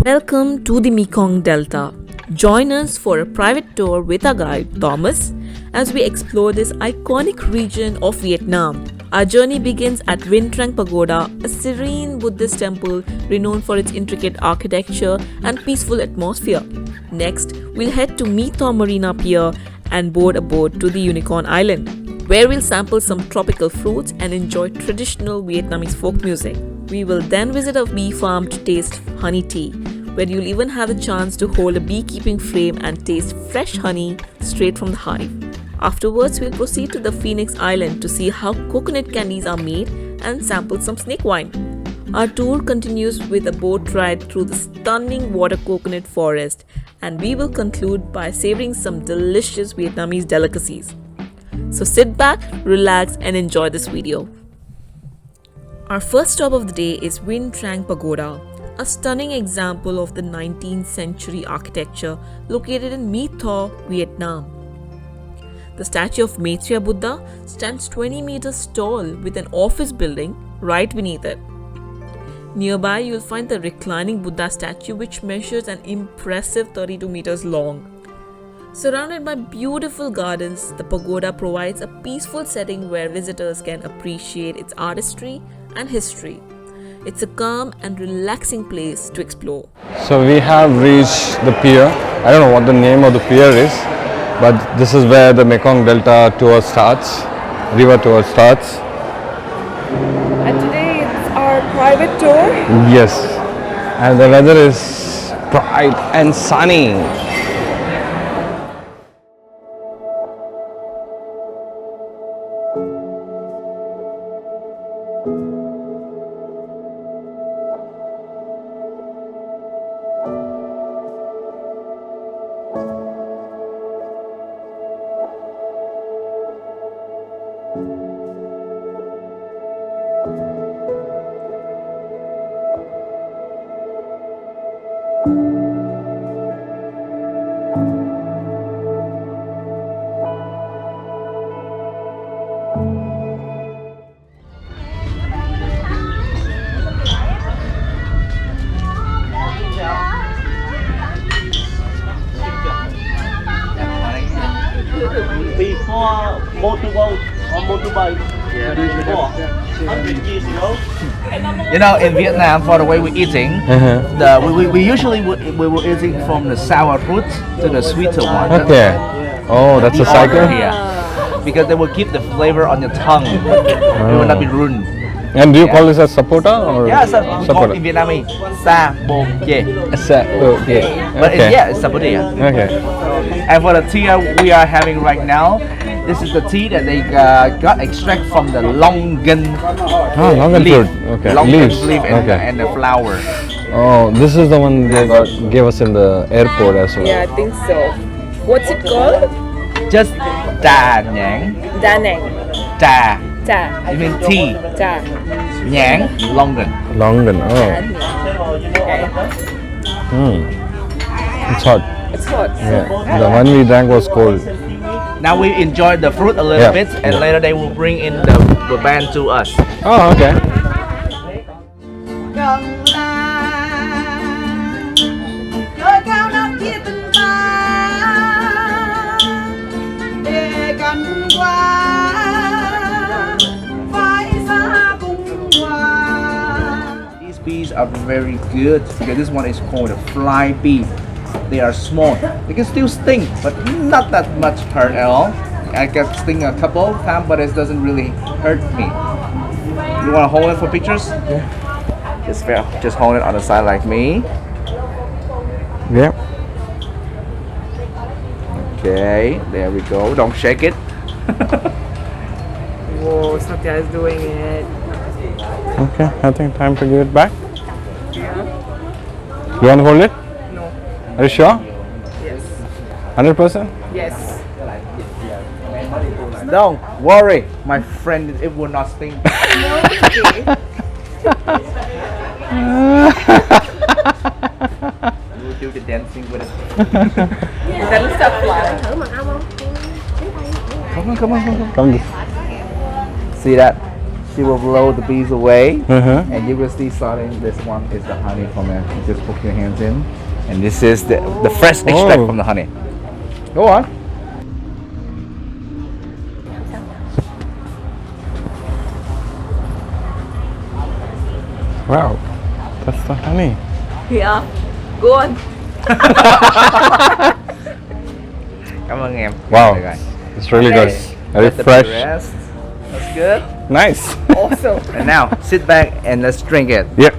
Welcome to the Mekong Delta. Join us for a private tour with our guide Thomas as we explore this iconic region of Vietnam. Our journey begins at Vinh Trang Pagoda, a serene Buddhist temple renowned for its intricate architecture and peaceful atmosphere. Next, we'll head to Tho Marina Pier and board a boat to the Unicorn Island, where we'll sample some tropical fruits and enjoy traditional Vietnamese folk music. We will then visit a bee farm to taste honey tea, where you'll even have the chance to hold a beekeeping frame and taste fresh honey straight from the hive. Afterwards, we'll proceed to the Phoenix Island to see how coconut candies are made and sample some snake wine. Our tour continues with a boat ride through the stunning water coconut forest, and we will conclude by savoring some delicious Vietnamese delicacies. So sit back, relax, and enjoy this video. Our first stop of the day is Vinh Trang Pagoda, a stunning example of the 19th century architecture located in My Tho, Vietnam. The statue of Maitreya Buddha stands 20 meters tall with an office building right beneath it. Nearby, you'll find the reclining Buddha statue, which measures an impressive 32 meters long. Surrounded by beautiful gardens, the pagoda provides a peaceful setting where visitors can appreciate its artistry and history. It's a calm and relaxing place to explore. So we have reached the pier. I don't know what the name of the pier is, but this is where the Mekong Delta tour starts, river tour starts. And today it's our private tour. Yes, and the weather is bright and sunny. Before motorboat or motorbike, before 100 years ago. You know, in Vietnam, for the way we're eating, we usually we were eating from the sour fruit to the sweeter one. Okay. Oh, that's a cycle. Here, because they will keep the flavor on your tongue. It will not be ruined. And do you call this a sapota or? Yeah, so we call it in Vietnamese sa bồ dê. But it's sabote. Okay. And for the tea we are having right now, this is the tea that they got extract from the longan Longan leaf. fruit. Okay. Longan Leaves. leaf Okay. and the flower. Oh, this is the one they gave us in the airport as well. Yeah, I think so. What's it called? Just trà nhãn. Da Nang. Trà. Da. It means tea. Da. Nhãn, longan. Longan. Oh. Okay. It's hot. It's hot. Yeah. The one we drank was cold. Now we enjoy the fruit a little bit, and later they will bring in the band to us. Oh, okay. These bees are very good because this one is called a fly bee. They are small. They can still sting, but not that much hurt at all. I got sting a couple of times, but it doesn't really hurt me. You want to hold it for pictures? Yeah. Just hold it on the side like me. Yeah. Okay, there we go. Don't shake it. Whoa, Sathya is doing it. Okay. I think time to give it back. Yeah. You want to hold it? No. Are you sure? Yes. 100%? Yes. Don't worry, my friend. It will not sting. No, okay. We'll do the dancing with it. Then stop flying. Come on. Come. See that? she will blow the bees away, Mhm. and you will see starting. This one is the honey from it. You just poke your hands in, and this is the fresh extract Oh. from the honey. Go on. Wow, that's the honey. Yeah. Go on. Cảm ơn em. Wow, Được rồi. it's really good. Very Let the fresh. bee rest. That's good. Nice. Awesome. And now sit back and let's drink it. Yep.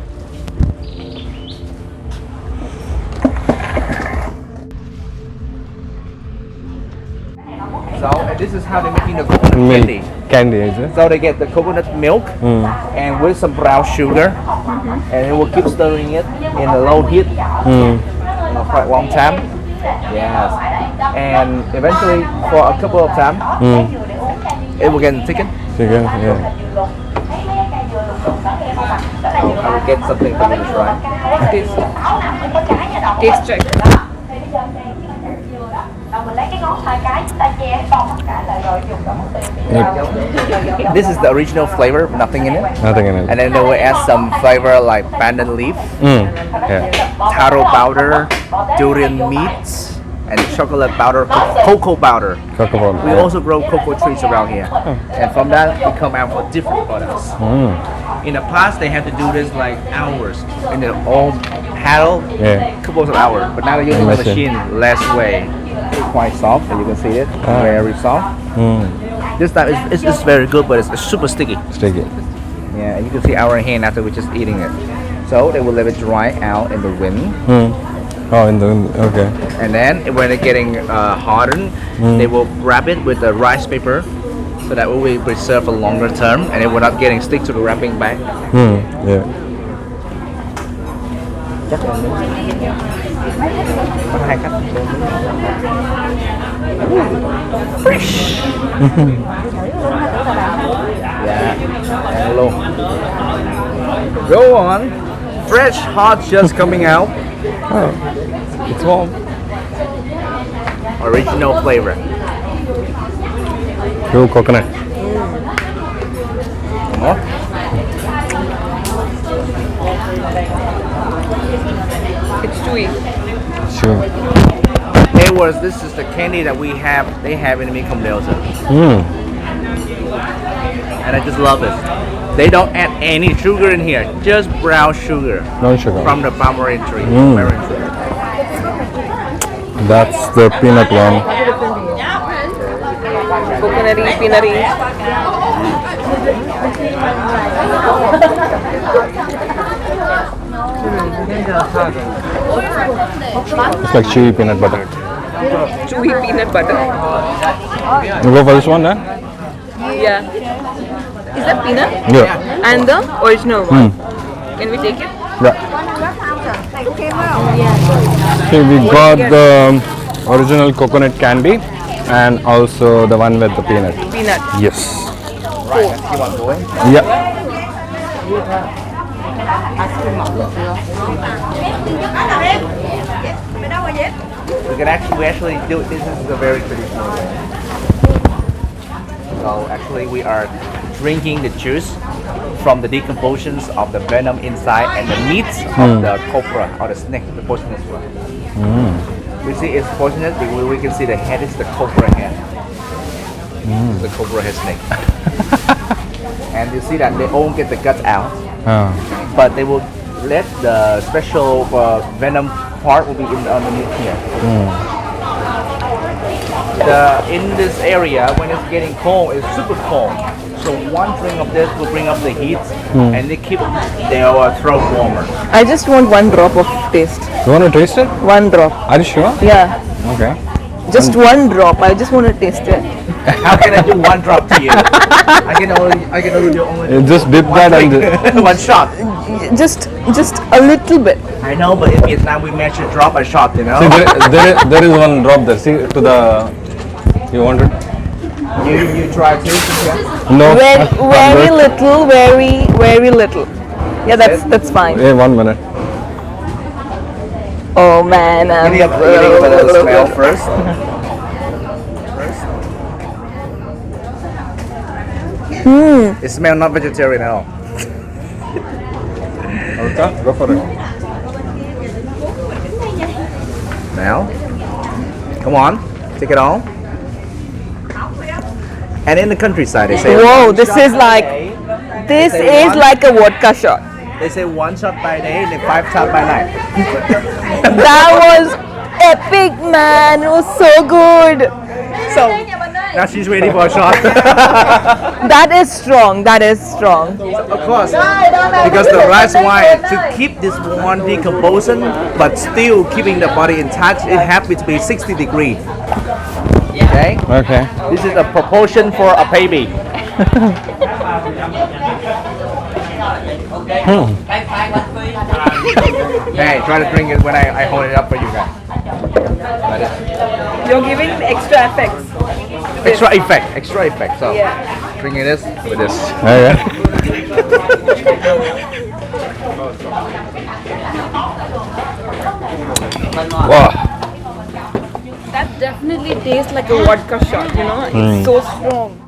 So and this is how they're making the coconut Milk candy. candy, is it? So they get the coconut milk and with some brown sugar, and it will keep stirring it in a low heat in a quite long time. Yes, and eventually for a couple of times, it will get thickened. Chicken, yeah. I will get something for you to try. Taste check. This is the original flavor, nothing in it. Nothing in it. And then they will add some flavor like pandan leaf, Yeah. taro powder, durian meats, and chocolate powder, cocoa powder. Cocoa powder. We also grow cocoa trees around here, and from that we come out with different products. In the past, they had to do this like hours in their own paddle, Yeah. couple of hours. But now they're using the Machine. machine less way. It's quite soft, as you can see it, very soft. This time it's very good, but it's super sticky. Sticky. Yeah, and you can see our hand after we're just eating it. So they will let it dry out in the wind. Oh, in the okay. And then when it's getting hardened, they will wrap it with the rice paper so that it will be preserved for longer term and it will not getting stick to the wrapping bag. Yeah. Chắc là có hai khách. Fresh. Yeah, hello. Go on. Fresh, hot, just coming out. Oh, it's warm. Original flavor. Pure coconut. More? It's chewy. Sure. This is the candy that they have in the Mekong Delta. And I just love it. They don't add any sugar in here, just brown sugar No sugar. from the tamarind tree. Tamarind tree. That's the peanut one. Coconutty, peanutty. It's like chewy peanut butter. Chewy peanut butter. You go for this one then? Yeah. Is that peanut? Yeah. And the original one. Can we take it? Yeah. Okay, we got the original coconut candy and also the one with the peanut. Peanut. Yes. Right, let's keep on going. Yeah. We actually do this is a very traditional way. So actually we are drinking the juice from the decompositions of the venom inside and the meats of the cobra or the snake, the poisonous one. We see it's poisonous because we can see the head is the cobra head. The cobra head snake. And you see that they all get the guts out, but they will let the special venom part will be underneath here. In this area, when it's getting cold, it's super cold. So one drink of this will bring up the heat and they keep their throat warmer. I just want one drop of taste. You want to taste it? One drop. Are you sure? Yeah. Okay. Just one drop. I just want to taste it. How can I do one drop to you? I can only do only You just dip that and one shot. Just a little bit. I know, but in Vietnam we measure drop by shot, you know. see, there is one drop there. See to the. You want it? You try to. No. Very little. Very little. Yeah, that's fine. Hey, 1 minute. Oh man. Eating up the smell first. It smells not vegetarian at all. Amrita, go for it. Now, come on, take it on. And in the countryside, they say. Whoa, this is like a vodka shot. They say 1 shot by day and 5 shots by night. That was epic, man. It was so good. So now she's ready for a shot. That is strong. That is strong. Of course, because the rice wine to keep this one decomposition, but still keeping the body intact, it has to be 60 degrees. Okay. Okay. This is a proportion for a baby. Hey, try to drink it when I hold it up for you guys. You're giving extra effects. Extra effect. So, drinking this with this. Yeah. Wow. That definitely tastes like a vodka shot, you know? It's so strong.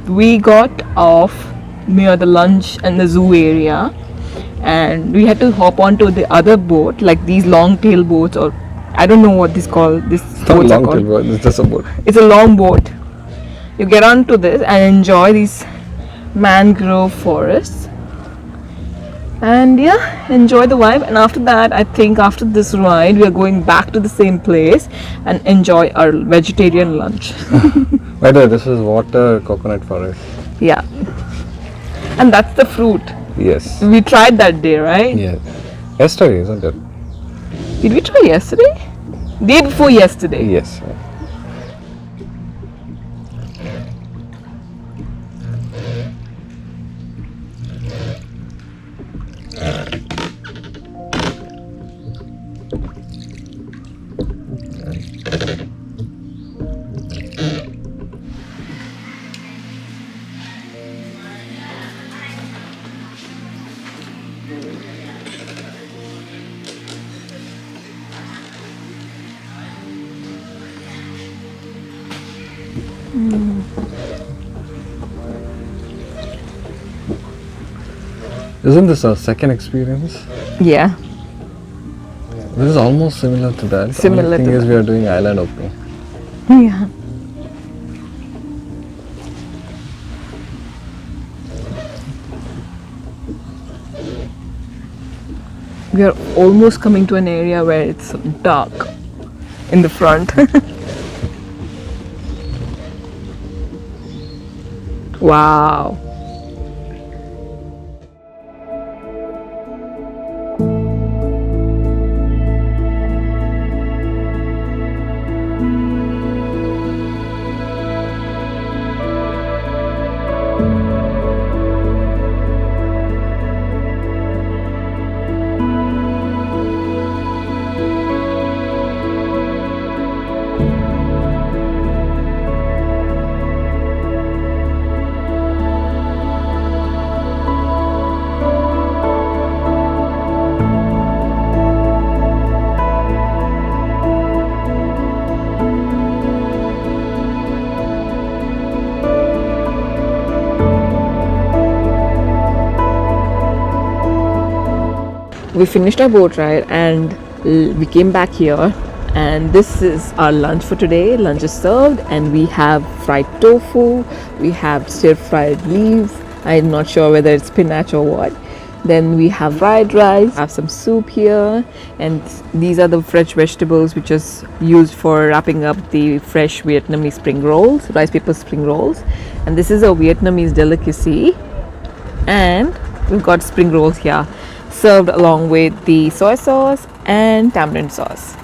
We got off near the lunch and the zoo area, and we had to hop onto the other boat, like these long tail boats, or I don't know what this called. This It's not a boats are long called. tail boat, it's just a boat. It's a long boat. You get onto this and enjoy these mangrove forests, and enjoy the vibe. And after that, I think after this ride, we are going back to the same place and enjoy our vegetarian lunch. By the way, this is water coconut forest. Yeah, and that's the fruit. Yes. We tried that day, right? Yes. Yesterday, isn't it? Did we try yesterday? Day before yesterday. Yes. Isn't this our second experience? Yeah. This is almost similar to that. Similar Only thing to is that. we are doing island hopping. Yeah. We are almost coming to an area where it's dark in the front. Wow. We finished our boat ride and we came back here, and this is our lunch for today. Lunch is served and we have fried tofu, we have stir fried leaves, I'm not sure whether it's spinach or what. Then we have fried rice, have some soup here, and these are the fresh vegetables which is used for wrapping up the fresh Vietnamese spring rolls, rice paper spring rolls. And this is a Vietnamese delicacy, and we've got spring rolls here served along with the soy sauce and tamarind sauce.